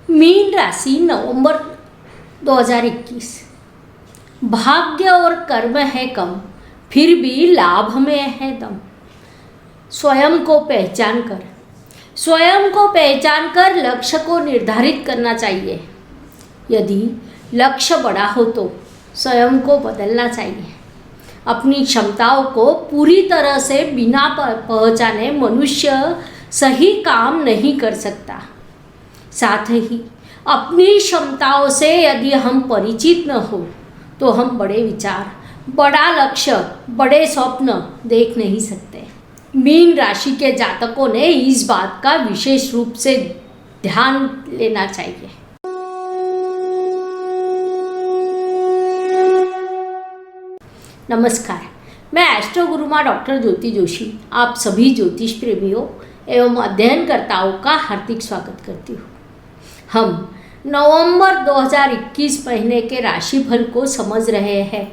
Mean राशि नवंबर 2021। भाग्य और कर्म है कम, फिर भी लाभ में है दम। स्वयं को पहचान कर लक्ष्य को निर्धारित करना चाहिए। यदि लक्ष्य बड़ा हो तो स्वयं को बदलना चाहिए। अपनी क्षमताओं को पूरी तरह से बिना पहचाने मनुष्य सही काम नहीं कर सकता। साथ ही अपनी क्षमताओं से यदि हम परिचित न हो तो हम बड़े विचार, बड़ा लक्ष्य, बड़े स्वप्न देख नहीं सकते। मीन राशि के जातकों ने इस बात का विशेष रूप से ध्यान लेना चाहिए। नमस्कार, मैं एस्ट्रो गुरुमा डॉक्टर ज्योति जोशी आप सभी ज्योतिष प्रेमियों एवं अध्ययनकर्ताओं का हार्दिक स्वागत करती हूँ। हम नवंबर 2021 महीने के राशिफल को समझ रहे हैं।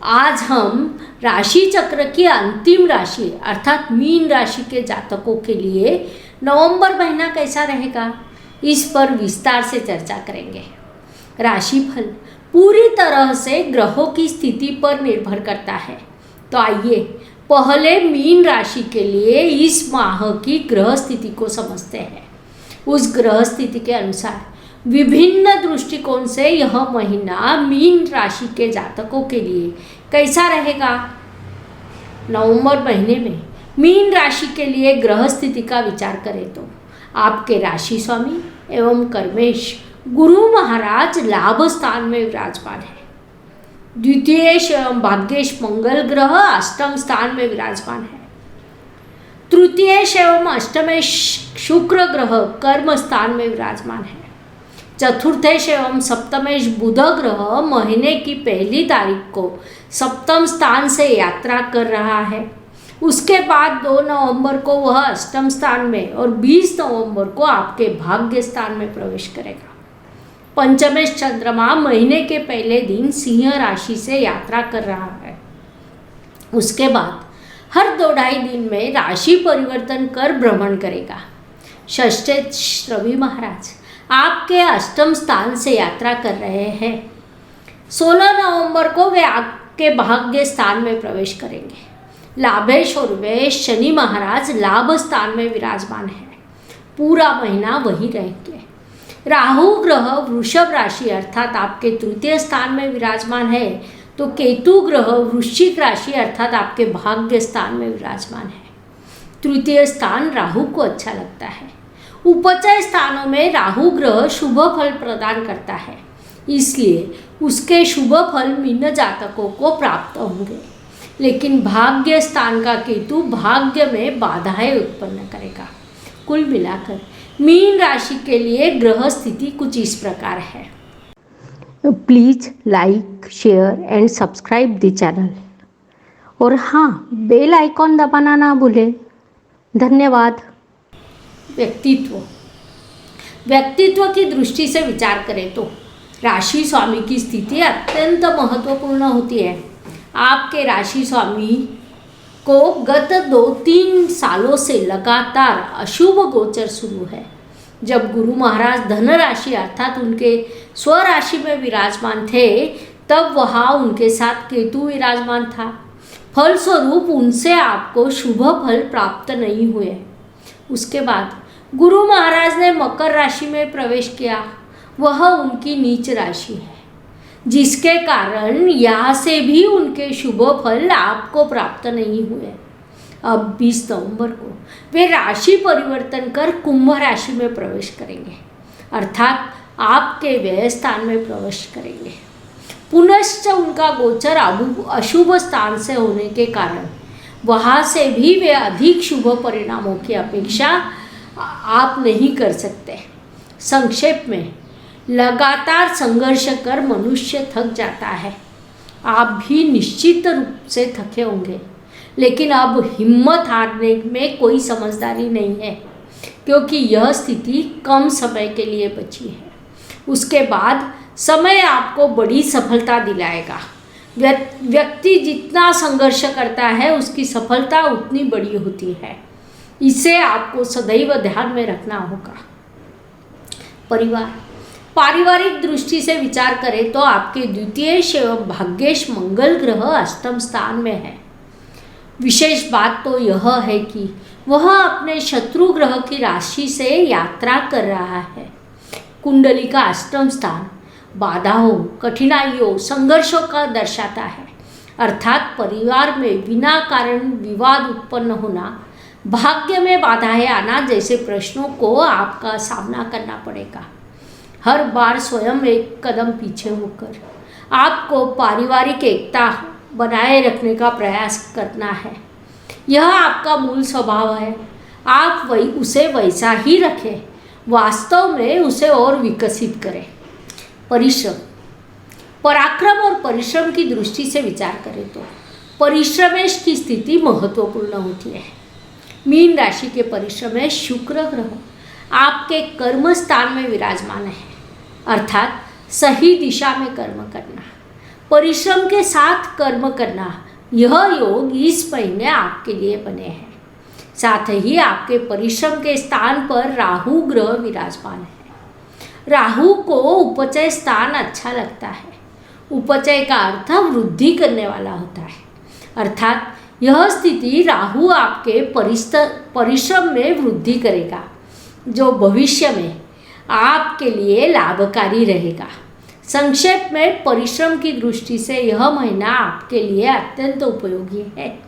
आज हम राशि चक्र की अंतिम राशि अर्थात मीन राशि के जातकों के लिए नवंबर महीना कैसा रहेगा, इस पर विस्तार से चर्चा करेंगे। राशिफल पूरी तरह से ग्रहों की स्थिति पर निर्भर करता है। तो आइए पहले मीन राशि के लिए इस माह की ग्रह स्थिति को समझते हैं। उस ग्रह स्थिति के अनुसार विभिन्न दृष्टिकोण से यह महीना मीन राशि के जातकों के लिए कैसा रहेगा। नवंबर महीने में मीन राशि के लिए ग्रह स्थिति का विचार करें तो आपके राशि स्वामी एवं कर्मेश गुरु महाराज लाभ स्थान में विराजमान है। द्वितीयेश एवं भाग्येश मंगल ग्रह अष्टम स्थान में विराजमान है। तृतीयेश एवं अष्टमेश शुक्र ग्रह कर्म स्थान में विराजमान है। चतुर्थेश एवं सप्तमेश बुध ग्रह महीने की 1 तारीख को सप्तम स्थान से यात्रा कर रहा है। उसके बाद 2 नवंबर को वह अष्टम स्थान में और 20 नवंबर को आपके भाग्य स्थान में प्रवेश करेगा। पंचमेश चंद्रमा महीने के पहले दिन सिंह राशि से यात्रा कर रहा है। उसके बाद हर 2-2.5 दिन में राशि परिवर्तन कर भ्रमण करेगा। षष्ठेश रवि महाराज आपके अष्टम स्थान से यात्रा कर रहे हैं। 16 नवंबर को वे आपके भाग्य स्थान में प्रवेश करेंगे। लाभेश और व्ययेश शनि महाराज लाभ स्थान में विराजमान है। पूरा महीना वही रहेंगे। राहु ग्रह वृषभ राशि अर्थात आपके तृतीय स्थान में विराजमान है, तो केतु ग्रह वृश्चिक राशि अर्थात आपके भाग्य स्थान में विराजमान है। तृतीय स्थान राहु को अच्छा लगता है। उपचय स्थानों में राहु ग्रह शुभ फल प्रदान करता है, इसलिए उसके शुभ फल मीन जातकों को प्राप्त होंगे। लेकिन भाग्य स्थान का केतु भाग्य में बाधाएं उत्पन्न करेगा। कुल मिलाकर मीन राशि के लिए ग्रह स्थिति कुछ इस प्रकार है। Please like, share and subscribe the channel और हाँ, बेल आइकॉन दबाना ना भूलें। धन्यवाद। व्यक्तित्व की दृष्टि से विचार करें तो राशि स्वामी की स्थिति अत्यंत महत्वपूर्ण होती है। आपके राशि स्वामी को गत 2-3 सालों से लगातार अशुभ गोचर शुरू है। जब गुरु महाराज धन राशि अर्थात उनके स्वराशि में विराजमान थे, तब वहाँ उनके साथ केतु विराजमान था। फलस्वरूप उनसे आपको शुभ फल प्राप्त नहीं हुए। उसके बाद गुरु महाराज ने मकर राशि में प्रवेश किया। वह उनकी नीच राशि है, जिसके कारण यहाँ से भी उनके शुभ फल आपको प्राप्त नहीं हुए। अब 20 नवंबर को वे राशि परिवर्तन कर कुंभ राशि में प्रवेश करेंगे, अर्थात आपके व्यय स्थान में प्रवेश करेंगे। पुनश्च उनका गोचर अशुभ स्थान से होने के कारण वहाँ से भी वे अधिक शुभ परिणामों की अपेक्षा आप नहीं कर सकते। संक्षेप में, लगातार संघर्ष कर मनुष्य थक जाता है। आप भी निश्चित रूप से थके होंगे, लेकिन अब हिम्मत हारने में कोई समझदारी नहीं है, क्योंकि यह स्थिति कम समय के लिए बची है। उसके बाद समय आपको बड़ी सफलता दिलाएगा। व्यक्ति जितना संघर्ष करता है उसकी सफलता उतनी बड़ी होती है। इसे आपको सदैव ध्यान में रखना होगा। परिवार, पारिवारिक दृष्टि से विचार करें तो आपके द्वितीयेश एवं भाग्येश मंगल ग्रह अष्टम स्थान में है। विशेष बात तो यह है कि वह अपने शत्रु ग्रह की राशि से यात्रा कर रहा है। कुंडली का अष्टम स्थान बाधाओं, कठिनाइयों, संघर्षों का दर्शाता है, अर्थात परिवार में बिना कारण विवाद उत्पन्न होना, भाग्य में बाधाएं आना जैसे प्रश्नों को आपका सामना करना पड़ेगा। हर बार स्वयं एक कदम पीछे होकर आपको पारिवारिक एकता बनाए रखने का प्रयास करना है। यह आपका मूल स्वभाव है। आप उसे वैसा ही रखें, वास्तव में उसे और विकसित करें। परिश्रम, पराक्रम और परिश्रम की दृष्टि से विचार करें तो परिश्रमेश की स्थिति महत्वपूर्ण होती है। मीन राशि के परिश्रमेश शुक्र ग्रह आपके कर्म स्थान में विराजमान है, अर्थात सही दिशा में कर्म करना, परिश्रम के साथ कर्म करना, यह योग इस महीने आपके लिए बने हैं। साथ ही आपके परिश्रम के स्थान पर राहु ग्रह विराजमान है। राहु को उपचय स्थान अच्छा लगता है। उपचय का अर्थ वृद्धि करने वाला होता है, अर्थात यह स्थिति राहु आपके परिश्रम में वृद्धि करेगा, जो भविष्य में आपके लिए लाभकारी रहेगा। संक्षेप में परिश्रम की दृष्टि से यह महीना आपके लिए अत्यंत उपयोगी है।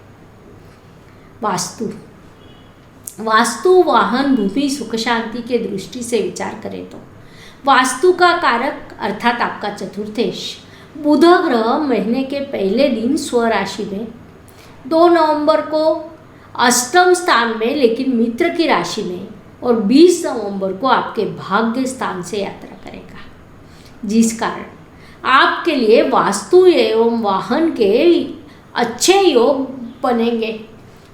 वास्तु वाहन भूमि सुख शांति के दृष्टि से विचार करें तो वास्तु का कारक अर्थात आपका चतुर्थेश बुध ग्रह महीने के पहले दिन स्वराशि में 2 नवंबर को अष्टम स्थान में लेकिन मित्र की राशि में और 20 नवंबर को आपके भाग्य स्थान से यात्रा करेगा, जिस कारण आपके लिए वास्तु एवं वाहन के अच्छे योग बनेंगे।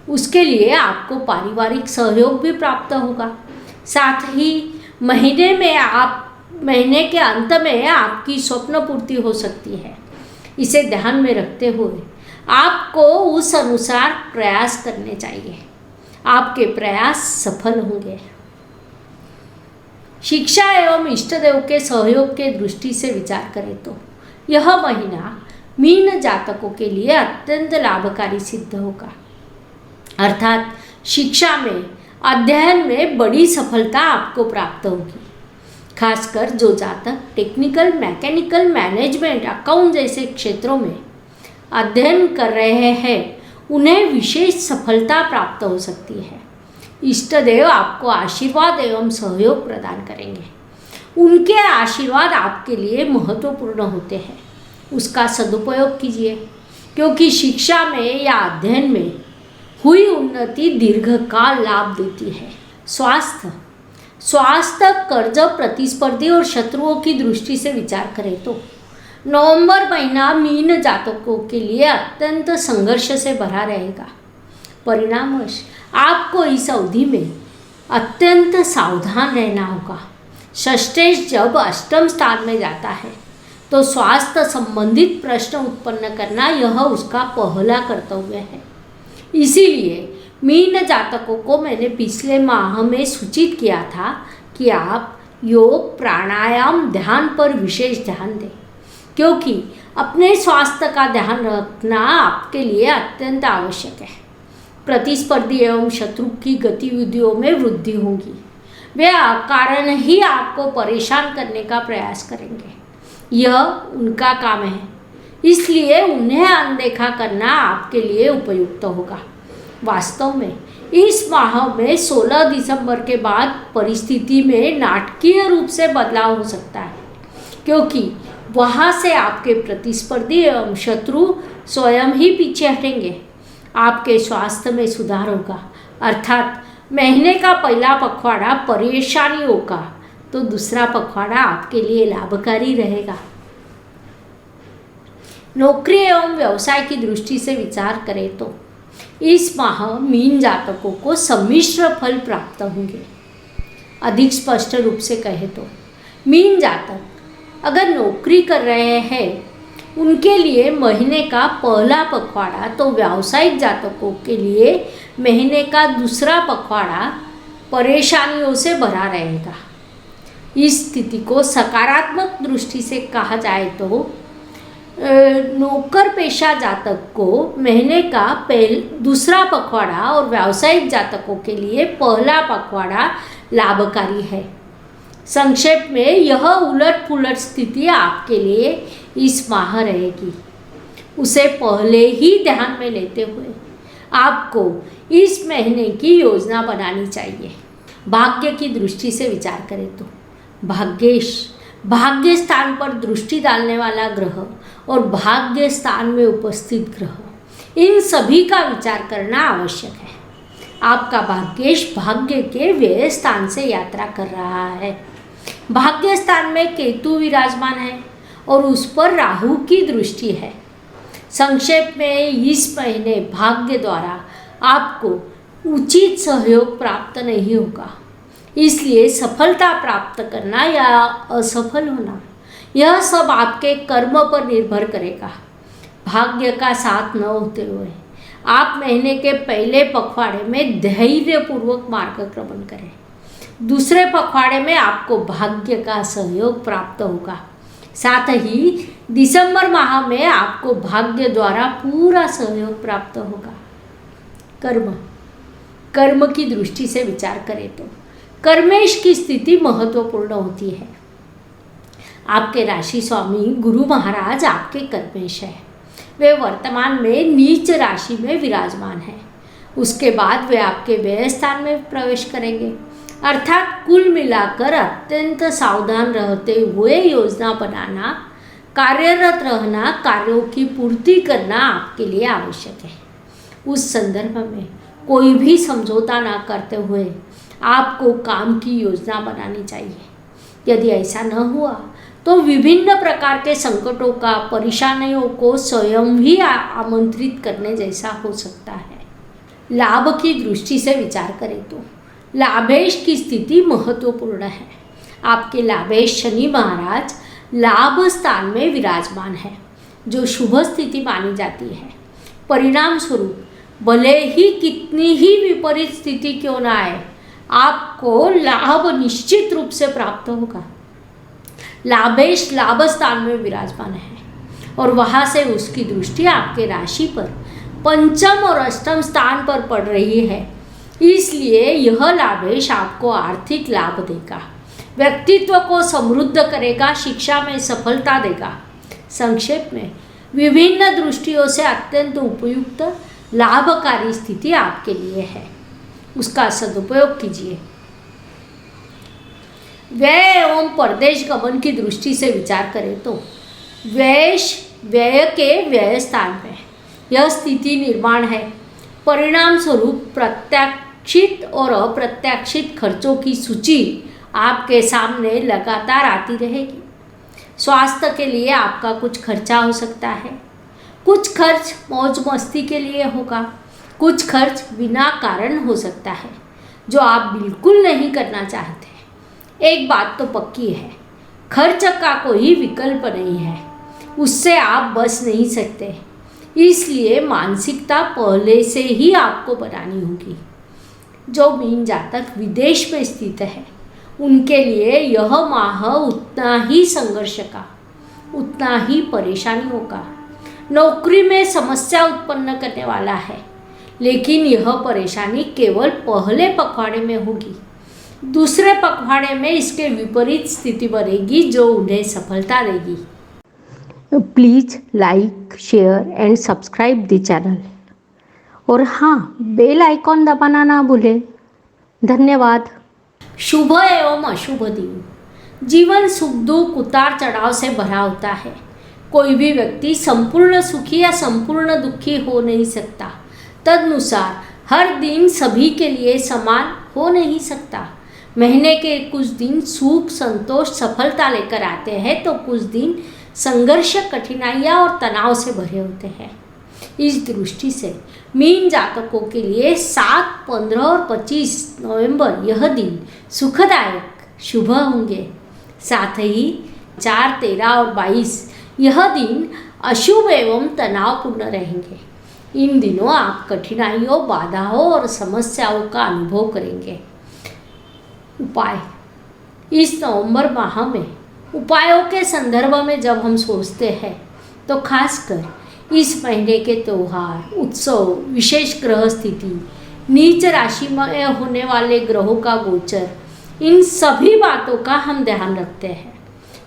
उसके लिए आपको पारिवारिक सहयोग भी प्राप्त होगा। साथ ही महीने के अंत में आपकी स्वप्न पूर्ति हो सकती है। इसे ध्यान में रखते हुए आपको उस अनुसार प्रयास करने चाहिए। आपके प्रयास सफल होंगे। शिक्षा एवं इष्ट देव के सहयोग के दृष्टि से विचार करें तो यह महीना मीन जातकों के लिए अत्यंत लाभकारी सिद्ध होगा, अर्थात शिक्षा में अध्ययन में बड़ी सफलता आपको प्राप्त होगी। खासकर जो जातक टेक्निकल, मैकेनिकल, मैनेजमेंट, अकाउंट जैसे क्षेत्रों में अध्ययन कर रहे हैं, उन्हें विशेष सफलता प्राप्त हो सकती है। इष्ट देव आपको आशीर्वाद एवं सहयोग प्रदान करेंगे। उनके आशीर्वाद आपके लिए महत्वपूर्ण होते हैं। उसका सदुपयोग कीजिए, क्योंकि शिक्षा में या अध्ययन में हुई उन्नति दीर्घकाल लाभ देती है। स्वास्थ्य, कर्ज, प्रतिस्पर्धी और शत्रुओं की दृष्टि से विचार करें तो नवंबर महीना मीन जातकों के लिए अत्यंत संघर्ष से भरा रहेगा। परिणामवश आपको इस अवधि में अत्यंत सावधान रहना होगा। षष्ठेश जब अष्टम स्थान में जाता है तो स्वास्थ्य संबंधित प्रश्न उत्पन्न करना यह उसका पहला कर्तव्य है। इसीलिए मीन जातकों को मैंने पिछले माह में सूचित किया था कि आप योग, प्राणायाम, ध्यान पर विशेष ध्यान दें, क्योंकि अपने स्वास्थ्य का ध्यान रखना आपके लिए अत्यंत आवश्यक है। प्रतिस्पर्धी एवं शत्रु की गतिविधियों में वृद्धि होगी। वे कारण ही आपको परेशान करने का प्रयास करेंगे। यह उनका काम है, इसलिए उन्हें अनदेखा करना आपके लिए उपयुक्त होगा। वास्तव में इस माह में 16 दिसंबर के बाद परिस्थिति में नाटकीय रूप से बदलाव हो सकता है, क्योंकि वहाँ से आपके प्रतिस्पर्धी एवं शत्रु स्वयं ही पीछे हटेंगे। आपके स्वास्थ्य में सुधार होगा, अर्थात महीने का पहला पखवाड़ा परेशानियों का तो दूसरा पखवाड़ा आपके लिए लाभकारी रहेगा। नौकरी एवं व्यवसाय की दृष्टि से विचार करें तो इस माह मीन जातकों को सम्मिश्र फल प्राप्त होंगे। अधिक स्पष्ट रूप से कहें तो मीन जातक अगर नौकरी कर रहे हैं, उनके लिए महीने का पहला पखवाड़ा तो व्यावसायिक जातकों के लिए महीने का दूसरा पखवाड़ा परेशानियों से भरा रहेगा। इस स्थिति को सकारात्मक दृष्टि से कहा जाए तो नौकर पेशा जातक को महीने का दूसरा पखवाड़ा और व्यावसायिक जातकों के लिए पहला पखवाड़ा लाभकारी है। संक्षेप में यह उलट पुलट स्थिति आपके लिए इस माह रहेगी। उसे पहले ही ध्यान में लेते हुए आपको इस महीने की योजना बनानी चाहिए। भाग्य की दृष्टि से विचार करें तो भाग्य स्थान पर दृष्टि डालने वाला ग्रह और भाग्य स्थान में उपस्थित ग्रह, इन सभी का विचार करना आवश्यक है। आपका भाग्येश भाग्य के व्यय स्थान से यात्रा कर रहा है। भाग्य स्थान में केतु विराजमान है और उस पर राहु की दृष्टि है। संक्षेप में इस महीने भाग्य द्वारा आपको उचित सहयोग प्राप्त नहीं होगा, इसलिए सफलता प्राप्त करना या असफल होना यह सब आपके कर्म पर निर्भर करेगा। भाग्य का साथ न होते हुए आप महीने के पहले पखवाड़े में धैर्यपूर्वक मार्गक्रमण करें। दूसरे पखवाड़े में आपको भाग्य का सहयोग प्राप्त होगा। साथ ही दिसंबर माह में आपको भाग्य द्वारा पूरा सहयोग प्राप्त होगा। कर्म की दृष्टि से विचार करें तो कर्मेश की स्थिति महत्वपूर्ण होती है। आपके राशि स्वामी गुरु महाराज आपके कर्मेश है। वे वर्तमान में नीच राशि में विराजमान है। उसके बाद वे आपके व्यय स्थान में प्रवेश करेंगे, अर्थात कुल मिलाकर अत्यंत सावधान रहते हुए योजना बनाना, कार्यरत रहना, कार्यों की पूर्ति करना आपके लिए आवश्यक है। उस संदर्भ में कोई भी समझौता ना करते हुए आपको काम की योजना बनानी चाहिए। यदि ऐसा न हुआ तो विभिन्न प्रकार के संकटों का, परेशानियों को स्वयं ही आमंत्रित करने जैसा हो सकता है। लाभ की दृष्टि से विचार करें तो लाभेश की स्थिति महत्वपूर्ण है। आपके लाभेश शनि महाराज लाभ स्थान में विराजमान है, जो शुभ स्थिति मानी जाती है। परिणाम स्वरूप भले ही कितनी ही विपरीत स्थिति क्यों ना आए, आपको लाभ निश्चित रूप से प्राप्त होगा। लाभेश लाभ स्थान में विराजमान है और वहाँ से उसकी दृष्टि आपके राशि पर पंचम और अष्टम स्थान पर पड़ रही है। इसलिए यह लाभेश आपको आर्थिक लाभ देगा, व्यक्तित्व को समृद्ध करेगा, शिक्षा में सफलता देगा। संक्षेप में विभिन्न दृष्टियों से अत्यंत उपयुक्त लाभकारी स्थिति आपके लिए है, उसका सदुपयोग कीजिए। व्यय एवं परदेश गमन की दृष्टि से विचार करें तो व्यय के व्यय स्थान में यह स्थिति निर्माण है। परिणाम स्वरूप प्रत्याशित और अप्रत्याशित खर्चों की सूची आपके सामने लगातार आती रहेगी। स्वास्थ्य के लिए आपका कुछ खर्चा हो सकता है, कुछ खर्च मौज मस्ती के लिए होगा, कुछ खर्च बिना कारण हो सकता है जो आप बिल्कुल नहीं करना चाहते। एक बात तो पक्की है, खर्च का कोई विकल्प नहीं है, उससे आप बच नहीं सकते। इसलिए मानसिकता पहले से ही आपको बनानी होगी। जो मीन जातक विदेश में स्थित है उनके लिए यह माह उतना ही संघर्ष का, उतना ही परेशानियों का, नौकरी में समस्या उत्पन्न करने वाला है। लेकिन यह परेशानी केवल पहले पखवाड़े में होगी। दूसरे पखवाड़े में इसके विपरीत स्थिति बनेगी जो उन्हें सफलता देगी। Please like, share and subscribe the channel और हाँ, बेल आइकॉन दबाना ना भूलें। धन्यवाद। शुभ एवं अशुभ दिन। जीवन सुख दुख उतार चढ़ाव से भरा होता है। कोई भी व्यक्ति संपूर्ण सुखी या संपूर्ण दुखी हो नहीं सकता। तदनुसार हर दिन सभी के लिए समान हो नहीं सकता। महीने के कुछ दिन सुख, संतोष, सफलता लेकर आते हैं तो कुछ दिन संघर्ष, कठिनाइयाँ और तनाव से भरे होते हैं। इस दृष्टि से मीन जातकों के लिए 7, 15 और 25 नवंबर यह दिन सुखदायक, शुभ होंगे। साथ ही 4, 13 और 22 यह दिन अशुभ एवं तनावपूर्ण रहेंगे। इन दिनों आप कठिनाइयों, बाधाओं और समस्याओं का अनुभव करेंगे। उपाय: इस नवंबर माह में उपायों के संदर्भ में जब हम सोचते हैं तो खासकर इस महीने के त्यौहार, उत्सव, विशेष ग्रह स्थिति, नीच राशि में होने वाले ग्रहों का गोचर, इन सभी बातों का हम ध्यान रखते हैं।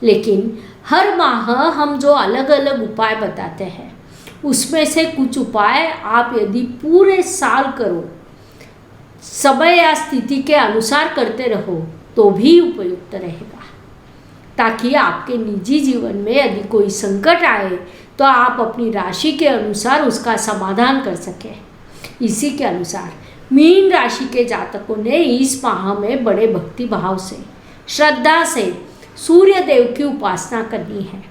लेकिन हर माह हम जो अलग अलग उपाय बताते हैं उसमें से कुछ उपाय आप यदि पूरे साल करो, समय या स्थिति के अनुसार करते रहो तो भी उपयुक्त रहेगा, ताकि आपके निजी जीवन में यदि कोई संकट आए तो आप अपनी राशि के अनुसार उसका समाधान कर सकें। इसी के अनुसार मीन राशि के जातकों ने इस माह में बड़े भक्ति भाव से, श्रद्धा से सूर्य देव की उपासना करनी है।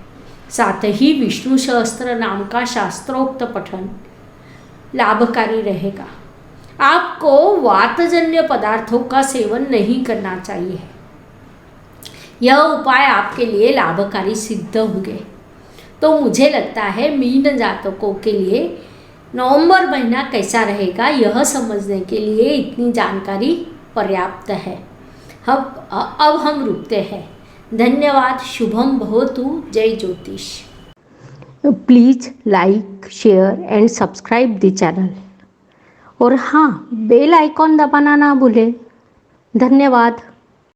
साथ ही विष्णु सहस्त्र नाम का शास्त्रोक्त पठन लाभकारी रहेगा। आपको वातजन्य पदार्थों का सेवन नहीं करना चाहिए। यह उपाय आपके लिए लाभकारी सिद्ध होंगे। तो मुझे लगता है मीन जातकों के लिए नवंबर महीना कैसा रहेगा यह समझने के लिए इतनी जानकारी पर्याप्त है। अब हम रुकते हैं। धन्यवाद। शुभम भवतु। जय ज्योतिष। Please like, share and subscribe the channel. और हाँ, बेल आइकॉन दबाना ना भूलें। धन्यवाद।